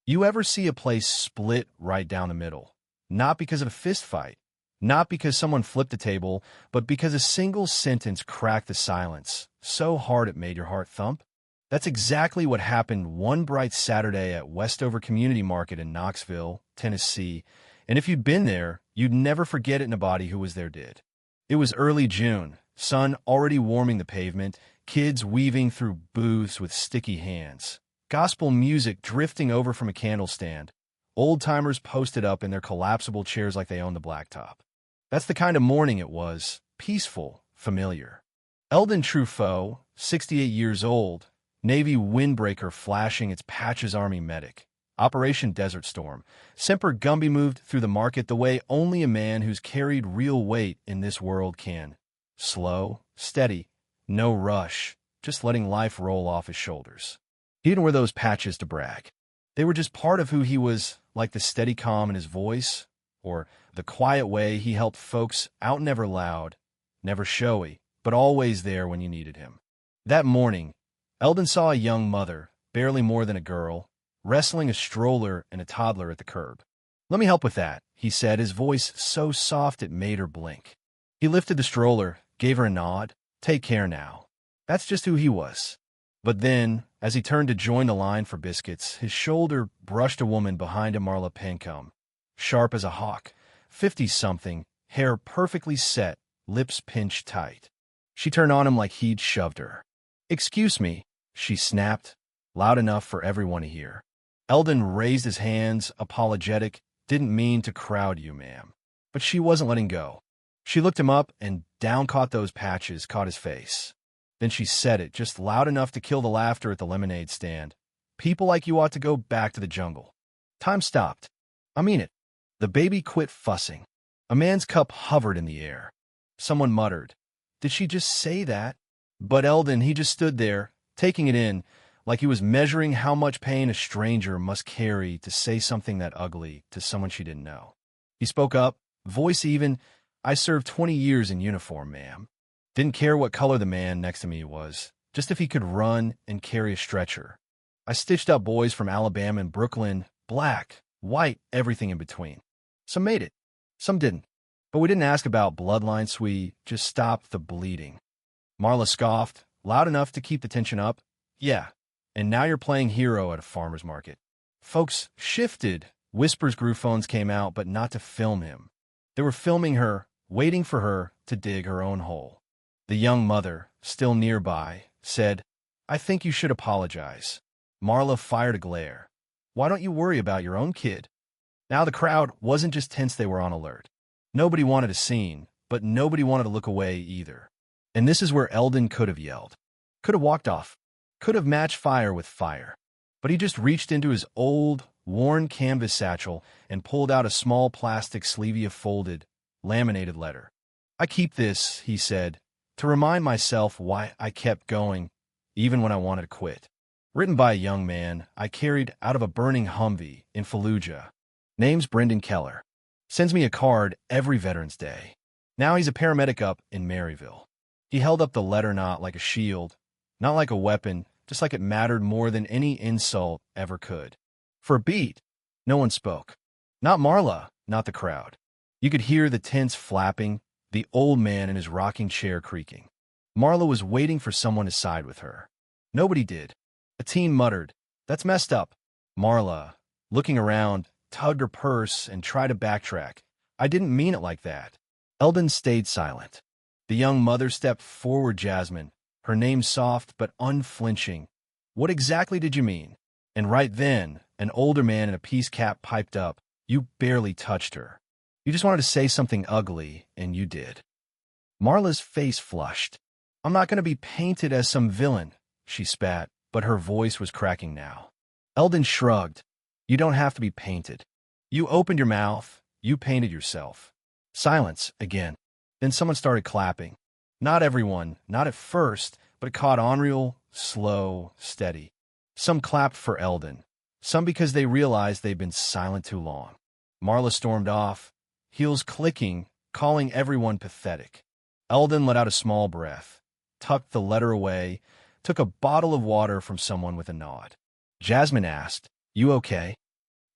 You ever see a place split right down the middle? Not because of a fist fight, not because someone flipped a table, but because a single sentence cracked the silence so hard it made your heart thump? That's exactly what happened one bright Saturday at Westover Community Market in Knoxville, Tennessee, and if you'd been there, you'd never forget it. Nobody who was there did. It was early June, sun already warming the pavement, kids weaving through booths with sticky hands, gospel music drifting over from a candle stand, old-timers posted up in their collapsible chairs like they owned the blacktop. That's the kind of morning it was, peaceful, familiar. Eldon Truffaut, 68 years old, Navy windbreaker flashing its Patches Army medic. Operation Desert Storm. Semper Gumby moved through the market the way only a man who's carried real weight in this world can. Slow, steady, no rush, just letting life roll off his shoulders. He didn't wear those patches to brag. They were just part of who he was, like the steady calm in his voice, or the quiet way he helped folks out, never loud, never showy, but always there when you needed him. That morning, Eldon saw a young mother, barely more than a girl, wrestling a stroller and a toddler at the curb. "Let me help with that," he said, his voice so soft it made her blink. He lifted the stroller, gave her a nod. "Take care now." That's just who he was. But then, as he turned to join the line for biscuits, his shoulder brushed a woman behind him, Marla Pincombe, sharp as a hawk, 50-something, hair perfectly set, lips pinched tight. She turned on him like he'd shoved her. "Excuse me," she snapped, loud enough for everyone to hear. Eldon raised his hands, apologetic. "Didn't mean to crowd you, ma'am." But she wasn't letting go. She looked him up, and down caught those patches, caught his face. Then she said it, just loud enough to kill the laughter at the lemonade stand. "People like you ought to go back to the jungle." Time stopped. I mean it. The baby quit fussing. A man's cup hovered in the air. Someone muttered, "Did she just say that?" But Eldon, he just stood there, taking it in, like he was measuring how much pain a stranger must carry to say something that ugly to someone she didn't know. He spoke up, voice even. "I served 20 years in uniform, ma'am." Didn't care what color the man next to me was, just if he could run and carry a stretcher. "I stitched up boys from Alabama and Brooklyn, black, white, everything in between. Some made it, some didn't. But we didn't ask about bloodlines, we just stopped the bleeding." Marla scoffed, loud enough to keep the tension up. "Yeah, and now you're playing hero at a farmer's market." Folks shifted. Whispers grew, phones came out, but not to film him. They were filming her, waiting for her to dig her own hole. The young mother, still nearby, said, "I think you should apologize." Marla fired a glare. "Why don't you worry about your own kid?" Now the crowd wasn't just tense, they were on alert. Nobody wanted a scene, but nobody wanted to look away either. And this is where Eldon could have yelled, could have walked off, could have matched fire with fire. But he just reached into his old, worn canvas satchel and pulled out a small plastic sleeve, a folded, laminated letter. "I keep this," he said, "to remind myself why I kept going, even when I wanted to quit." Written by a young man I carried out of a burning Humvee in Fallujah. Name's Brendan Keller. Sends me a card every Veterans Day. Now he's a paramedic up in Maryville. He held up the letter not like a shield, not like a weapon, just like it mattered more than any insult ever could. For a beat, no one spoke. Not Marla, not the crowd. You could hear the tents flapping, the old man in his rocking chair creaking. Marla was waiting for someone to side with her. Nobody did. A teen muttered, "That's messed up." Marla, looking around, tugged her purse and tried to backtrack. "I didn't mean it like that." Eldon stayed silent. The young mother stepped forward, Jasmine, her name soft but unflinching. "What exactly did you mean?" And right then, an older man in a peace cap piped up, "You barely touched her. You just wanted to say something ugly, and you did." Marla's face flushed. "I'm not going to be painted as some villain," she spat, but her voice was cracking now. Eldon shrugged. "You don't have to be painted. You opened your mouth. You painted yourself." Silence again. Then someone started clapping. Not everyone, not at first, but it caught on, real, slow, steady. Some clapped for Eldon. Some because they realized they'd been silent too long. Marla stormed off, heels clicking, calling everyone pathetic. Eldon let out a small breath, tucked the letter away, took a bottle of water from someone with a nod. Jasmine asked, "You okay?"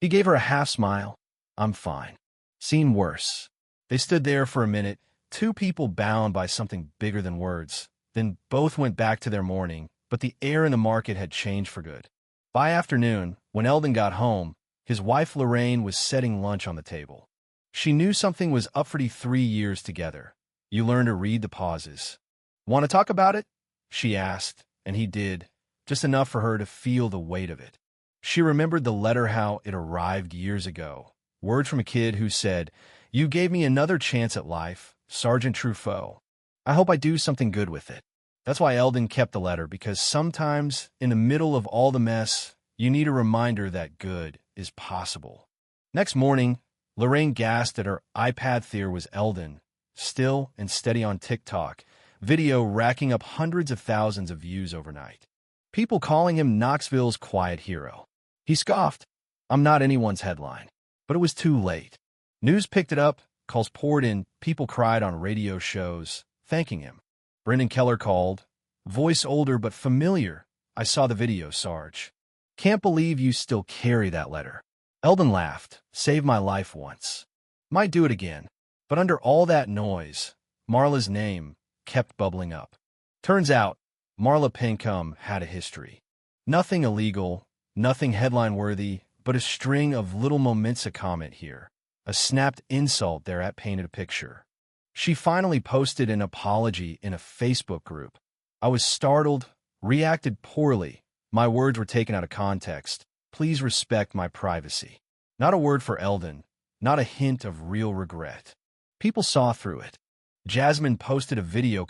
He gave her a half smile. I'm fine. Seen worse. They stood there for a minute, two people bound by something bigger than words. Then both went back to their mourning, but the air in the market had changed for good. By afternoon, when Eldon got home, his wife Lorraine was setting lunch on the table. She knew something was up for the 3 years together. You learn to read the pauses. Want to talk about it? She asked, and he did, just enough for her to feel the weight of it. She remembered the letter, how it arrived years ago. Word from a kid who said, "You gave me another chance at life, Sergeant Truffaut. I hope I do something good with it." That's why Eldon kept the letter, because sometimes, in the middle of all the mess, you need a reminder that good is possible. Next morning, Lorraine gasped at her iPad. There was Eldon, still and steady on TikTok, video racking up hundreds of thousands of views overnight. People calling him Knoxville's quiet hero. He scoffed, "I'm not anyone's headline." But it was too late. News picked it up, calls poured in, people cried on radio shows, thanking him. Brendan Keller called, voice older but familiar. "I saw the video, Sarge. Can't believe you still carry that letter." Eldon laughed, "Saved my life once. Might do it again." But under all that noise, Marla's name kept bubbling up. Turns out, Marla Pinkham had a history. Nothing illegal, nothing headline-worthy, but a string of little moments. A comment here, a snapped insult there at painted a picture. She finally posted an apology in a Facebook group. "I was startled, reacted poorly. My words were taken out of context. Please respect my privacy." Not a word for Eldon, not a hint of real regret. People saw through it. Jasmine posted a video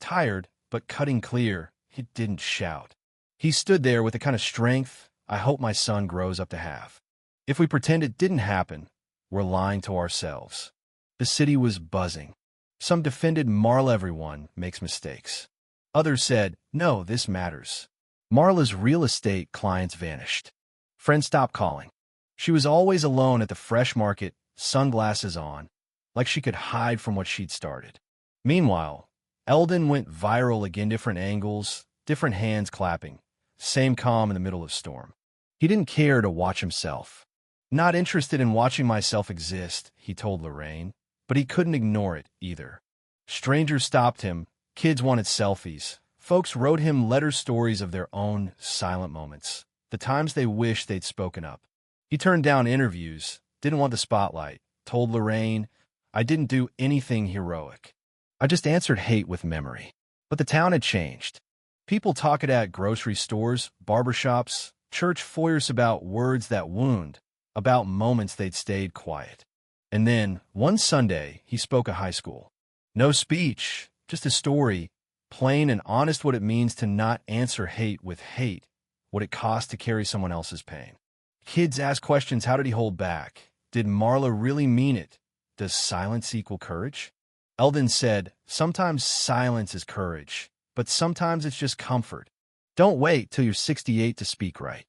tired but cutting clear. He didn't shout. He stood there with the kind of strength I hope my son grows up to have. If we pretend it didn't happen, we're lying to ourselves. The city was buzzing. Some defended Marla. Everyone makes mistakes. Others said, no, this matters. Marla's real estate clients vanished. Friends stopped calling. She was always alone at the fresh market, sunglasses on, like she could hide from what she'd started. Meanwhile, Eldon went viral again, different angles, different hands clapping, same calm in the middle of storm. He didn't care to watch himself. "Not interested in watching myself exist," he told Lorraine, but he couldn't ignore it either. Strangers stopped him, kids wanted selfies, folks wrote him letter stories of their own silent moments, the times they wished they'd spoken up. He turned down interviews, didn't want the spotlight, told Lorraine, "I didn't do anything heroic. I just answered hate with memory." But the town had changed. People talked at grocery stores, barbershops, church foyers about words that wound, about moments they'd stayed quiet. And then, one Sunday, he spoke at high school. No speech, just a story, plain and honest, what it means to not answer hate with hate, what it costs to carry someone else's pain. Kids asked questions. How did he hold back? Did Marla really mean it? Does silence equal courage? Eldon said, sometimes silence is courage, but sometimes it's just comfort. Don't wait till you're 68 to speak right.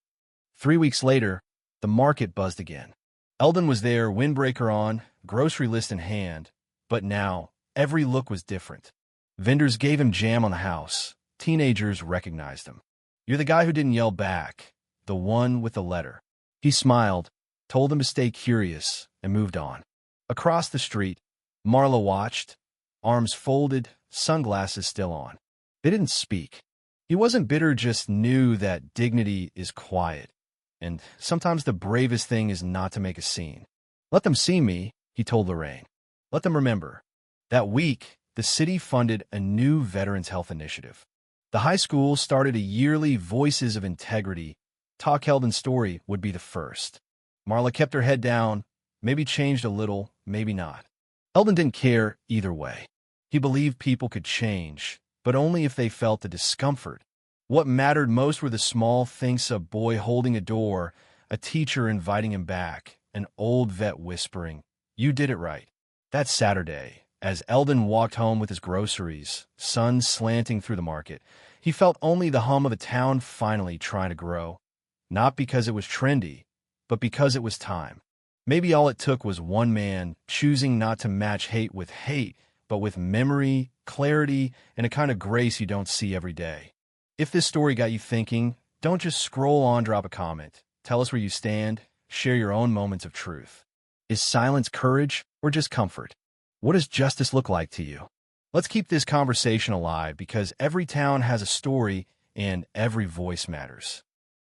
3 weeks later, the market buzzed again. Eldon was there, windbreaker on, grocery list in hand, but now every look was different. Vendors gave him jam on the house. Teenagers recognized him. "You're the guy who didn't yell back, the one with the letter." He smiled, told them to stay curious, and moved on. Across the street, Marla watched, arms folded, sunglasses still on. They didn't speak. He wasn't bitter, just knew that dignity is quiet, and sometimes the bravest thing is not to make a scene. "Let them see me," he told Lorraine. "Let them remember." That week, the city funded a new Veterans Health Initiative. The high school started a yearly Voices of Integrity. Talk Eldon's story would be the first. Marla kept her head down, maybe changed a little, maybe not. Eldon didn't care either way. He believed people could change, but only if they felt the discomfort. What mattered most were the small things: a boy holding a door, a teacher inviting him back, an old vet whispering, "You did it right." That Saturday, as Eldon walked home with his groceries, sun slanting through the market, he felt only the hum of a town finally trying to grow. Not because it was trendy, but because it was time. Maybe all it took was one man choosing not to match hate with hate, but with memory, clarity, and a kind of grace you don't see every day. If this story got you thinking, don't just scroll on, drop a comment. Tell us where you stand. share your own moments of truth. Is silence courage or just comfort? What does justice look like to you? Let's keep this conversation alive because every town has a story and every voice matters.